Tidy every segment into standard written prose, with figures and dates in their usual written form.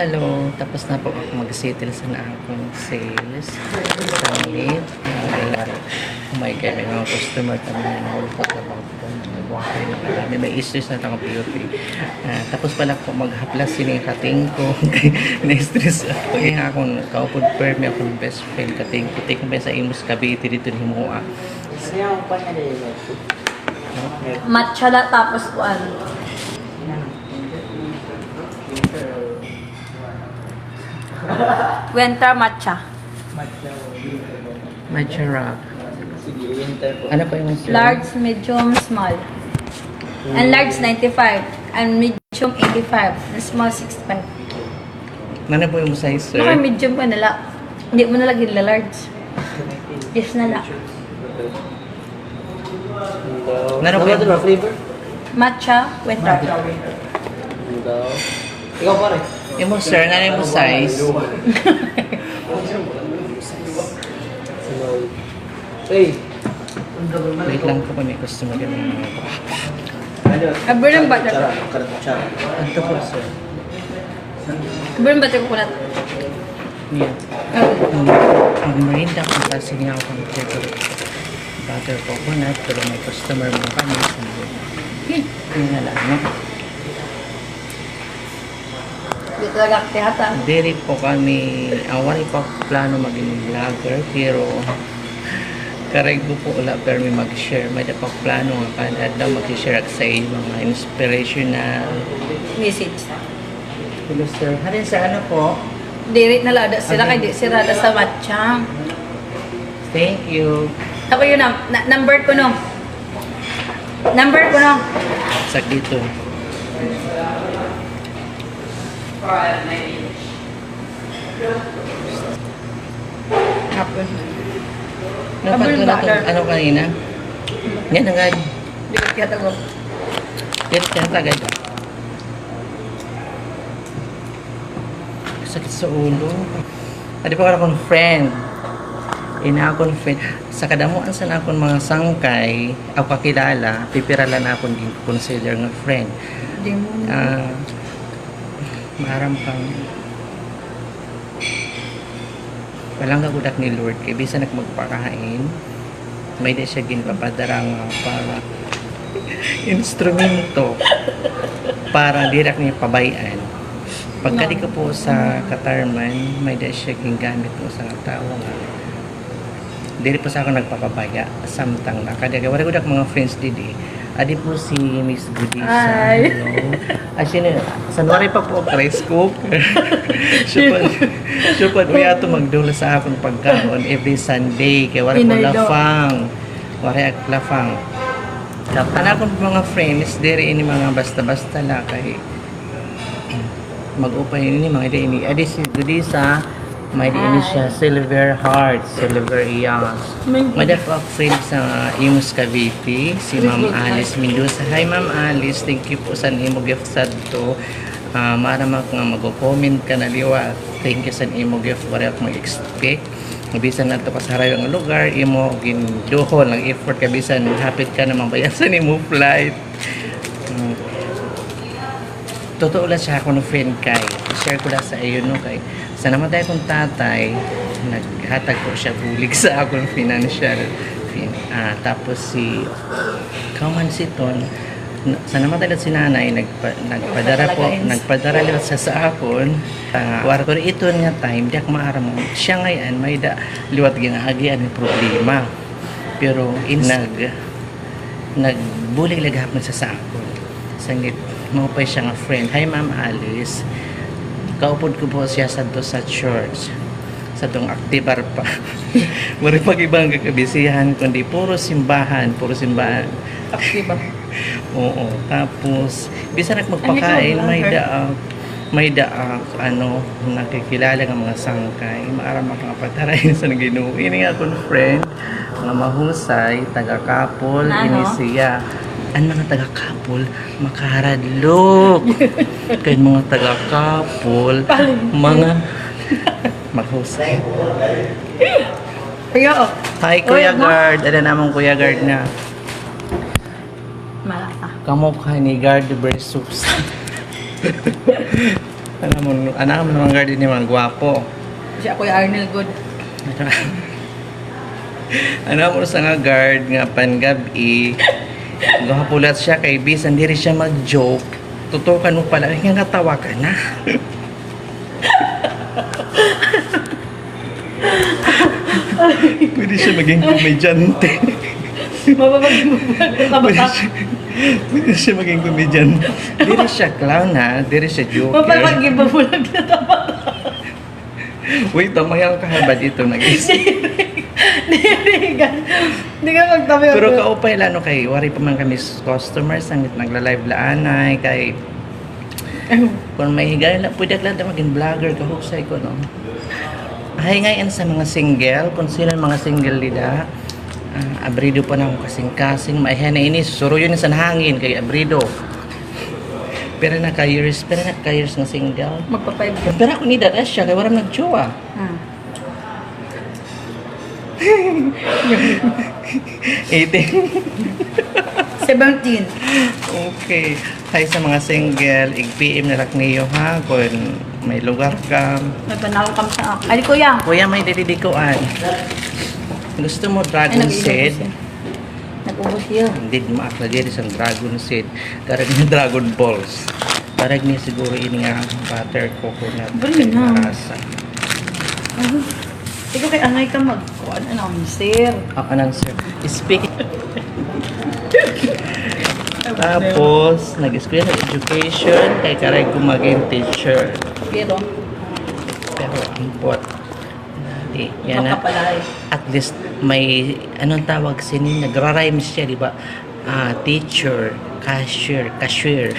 Hello, tapos na po ako mag-settle sa na akong sales sa Meet. Oh my God, may mga customer kami na nahulog na bang nagwakay na marami. May issues na akong POP. Tapos pala po maghaplas sinikating ko. Na-stress ako. Kaya akong kaupod permi akong best friend kating ko. Take mo sa Imus Cavite dito ni Himua. Matcha la tapos kuan. Winter matcha. Matcha rock. Ano pa yung sir? Large, medium, small. And large 95. And medium 85. And small 65. Ano po yung size, sir? Baka medium ka nala. Hindi mo nalagyan la large. Yes nala. Ano po yung flavor? Matcha, winter. Ikaw pare. yung mo, sir? Ano yung size? Hey. Wait lang ko pa may customer kami. Abur ng butter. Ito po, sir. Abur ng butter coconut. Yeah. Mag-merinda kung kasi nga ako ng butter coconut, pero may customer mo kami. Yun nga lang, no? Dito talaga tihata. Diri po kami, wala pa plano maging vlogger, pero kareg po wala pero may mag-share. May pa plano nga kada daw mag-share sa inyo mga inspirational. Message. Hello, sir. Harin sa ano po? Diri na lada sila kay di sirada sa matcha. Thank you. Ako yun number ko no. Number ko no. Sak dito. Hapon. Dapat ko na to, ano kanina? Yan agad. Di ko kaya tago. Yan agad. Sakit sa ulo. Adi pa akong friend. Ina akong friend. Sa kadamuan sa akong mga sangkay, ako kakilala, pipirala na akong consider nga friend. Di mo. Maram kang walang kagudak ni Lord kay bisa nagmagpakain may di siya ginpapadarang para instrumento para dirak niya pabayan pagka di ko po sa katarman may di siya gingamit mo sa tao nga dili po sa ako nagpapabaya samtang na kada wala ko mga friends didi adi po si Miss Goody sa Ay. hello. Actually, sanwari pa po rice cooker. Siya pa niya ito magdula sa akong pagkaon every Sunday. Kaya wala po Inay daw. lafang. Wala ak lafang. Kapag akong mga friends, diri ini mga basta-basta la kay mag-upay ini mga ini. Adi si Goody sa may ini siya silver heart, silver iyas. May dapat friend sa Imus Cavite, si Ma'am Alice Mendoza. Hi Ma'am Alice, thank you po sa imo gift sad to. Maramak nga mag-comment ka na liwa. Thank you sa imo gift, wala akong mag-expect. Bisan na ito kasarayo ang lugar, imo ginduhol ng effort ka bisan hapit ka na mabayasan imo flight. Totoo lang siya ako ng friend kay. Share ko lang sa iyo no kay. Sa namatay kong tatay, naghatag ko siya bulig sa akong financial. Tapos si Kauman Siton, sa namatay lang si nanay, nagpadara lang siya sa akon. Warto ito nga time, di ako maaram mo. Siya ngayon, may liwat ginaagian ng problema. Pero nagbulig laghap siya sa akon. Sangit, maupay siya nga friend. Hi Ma'am Alice. Kaupod ko po siya sa church. Sa tong aktibar pa. Mari pag-ibang kakabisihan, kundi puro simbahan. Aktiba. Oo. Tapos, bisa magpakain, may daak, nakikilala ng mga sangkay. Maaram makapatarayin sa Ginoo. Ini nga akong friend, nga mahusay, taga-kapol, ini siya. Ang mga taga-kapol, makaradlok. Kaya mga taga-kapol, mga maghusay. Kuya, oh. Hi, Kuya Guard. Ano naman Kuya Guard na? Malata. Kamukha ni Guard Versus. Anak mo naman guard ni mga gwapo. Siya Kuya Arnel Good. Anak mo sa nga guard nga pangabi. Gahapulat siya kay bisan diri siya mag-joke. Tutukan mo pala nga tawa ka na. Pwede siya maging komedyante. Mababagin mo Pwede siya maging komedyante. Diri siya clown ha, diri siya joker. Mababagin mo lang na tama. Wait, tamayang kahabad ito nag-isip. Hindi ka magtabi ako. Pero kaupay lano kay wari pa man kami customers ang nagla-live laanay kay kung may higay lang pwede lang maging vlogger ka husay ko no. Ay ngayon sa mga single, kung sino mga single nila, abrido pa na akong kasing-kasing, maihan na ini, suro yun sa hangin kay abrido. Pero naka-years ng single. Magpa-5 ka. Pero ako ni Dada siya, kaya walang nag-jowa. 18. 17. Okay. Hi sa mga single, ig-PM na lang niyo ha, kung may lugar ka. May panahon kami sa akin. Ay, Kuya. Kuya, may dididikuan. Gusto mo dragon seed? Nag-ubos yun. Hindi maakla dyan isang dragon seed. Karag niya dragon balls. Karag niya siguro ini nga butter coconut. Bali na. Rasa. Ikaw kay angay ka mag-kuhan. Ano, sir? Anong sir? Speak. Tapos, nag-school ng education, kay karay ko maging teacher. Pero, Import. Yan na. makapalay. At least, may, anong tawag sinin, nagra-rhyme siya, di ba? Teacher, cashier. Cashier.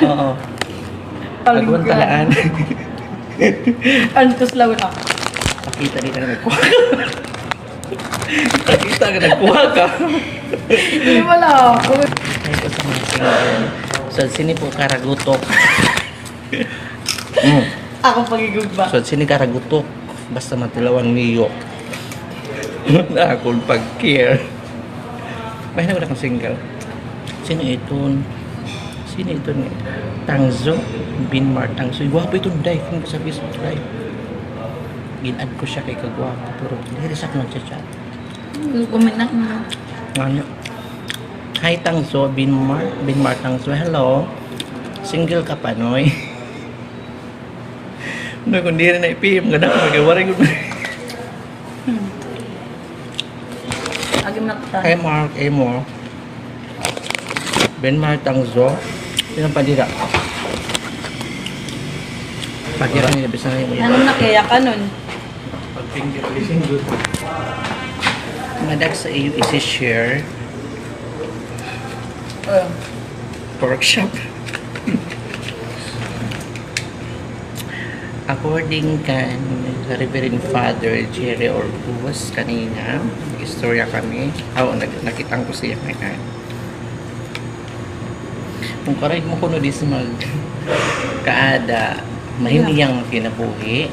Oo. Pagwantalaan. Antos lang ako. Pakita dito na nagkuha. Pakita ka nagkuha ka. Hindi wala ako. Ay, ito sa mga single. So, sini po karagutok. Ako pagigugba. So, sini karagutok. Basta matulawang niyo. Na akong pag-care. May na akong single. Sino ito? Sino ito ni? Tangzo. Binmar Tangzo. Gwapo itong day. Kung sa Facebook live. Ginad ko siya kay kagwapo. Pero hindi sa akin nagchat-chat. Kuminak mo. Ano? Hi Tangzo. Binmar Tangzo. Hello. Single ka pa, noy? No, kung di rin na ipim. Ganda ko mag-iwaray ko. Agim na kita. Hi Mark. Amo. Binmar Tangzo. Sino pa dira? Pagkira nila bisa na yung Anong nakaya ka nun? pag-finger lising good. Madag sa iyo isi-share workshop. According kan Reverend Father Jerry Orbus kanina, istorya kami. Nakitang ko siya ngayon. Kung karay mo kuno di sa mag kaada, mahimiyang kinabuhi.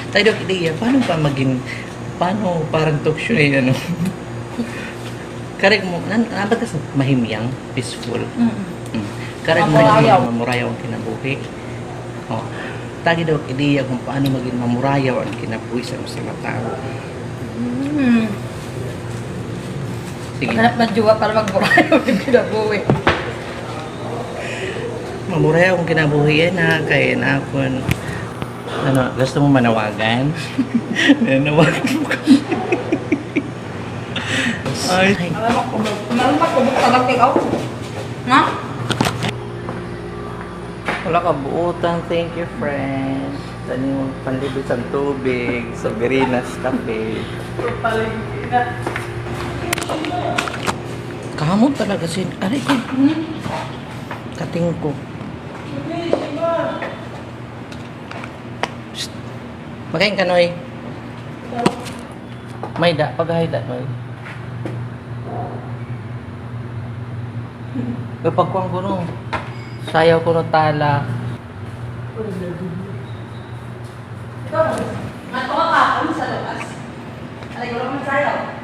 Tayo dok ideya, paano parang talk show na ano? Karay mo, nabaga sa mahimiyang, peaceful. Karay mo Mamurayaw. mamurayaw ang kinabuhi. Oh. Tagi daw ideya kung paano maging mamurayaw ang kinabuhi sa mga tao. Sige. Hanap na juwa para mag-burayo yung kinabuhi. Mamurayaw ang kinabuhi na kay na kung ano, gusto mo manawagan? Nanawagan mo kami. Ay. Meron pa kubok talaga ikaw? Na? Wala ka buutan. Thank you, friends. Tani mo panlibot sa tubig sa Verinas Cafe. Kamot talaga sin. Aray ko. Kating ko. Psst. Magayin ka, Noy. May da. Paghahay da, Noy. Pagkuhan ko no. Sayaw ko no tala. Ito, matuwa ka. Ano sa labas? Alay ko lang sayaw.